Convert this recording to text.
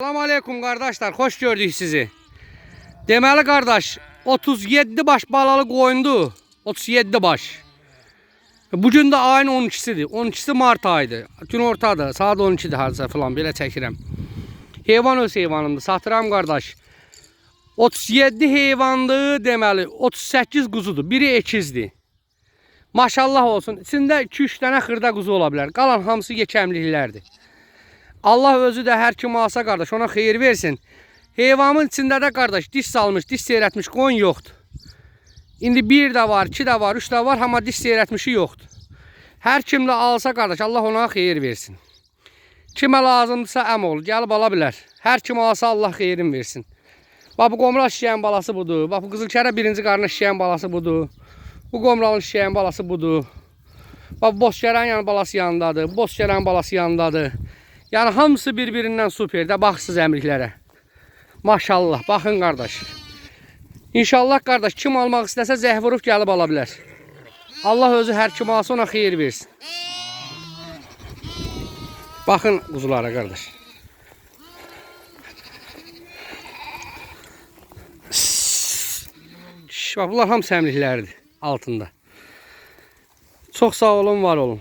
Selamun Aleyküm kardeşler, hoş gördük sizi. Deməli kardeş, 37 baş balalı qoyundu. 37 baş. Bugün de ayın 12'sidir. 12'si Mart ayıdır. Gün ortadır. Saat 12'dir harca falan belə çəkirəm. Heyvan öz heyvanımdır. Satıram kardeş. 37 heyvandır deməli. 38 quzudur. Biri ekizdir. Maşallah olsun. İçində 2-3 dənə xırda quzu ola bilər. Qalan hamısı yekəmliklərdir. Allah özü də hər kim alsa qardaş ona xeyir versin. Heyvanın içində də qardaş diş salmış, diş seyrətmiş qoyun yoxdur. İndi 1 də var, 2 də var, 3 də var, amma diş seyrətmişi yoxdur. Hər kim də alsa qardaş Allah ona xeyir versin. Kimə lazımdırsa əmol gəlib ala bilər. Hər kim alsa Allah xeyrin versin. Bax bu qomral şişəyin balası budur. Bax bu qızılkərə birinci qarnı şişəyin balası budur. Bu qomralın şişəyin balası budur. Bax bozkərənin balası yanındadır. Bozkərənin balası yanındadır. Yani hamısı birbirinden süper de bax siz əmriklərə. Maşallah, baxın qardaş. İnşallah qardaş kim almaq istəsə zəh vurub gəlib ala bilər. Allah özü hər kim alsa ona xeyir versin. Baxın quzulara qardaş. Bax bunlar hamısı əmriklərdir altında. Çox sağ olun, var olun.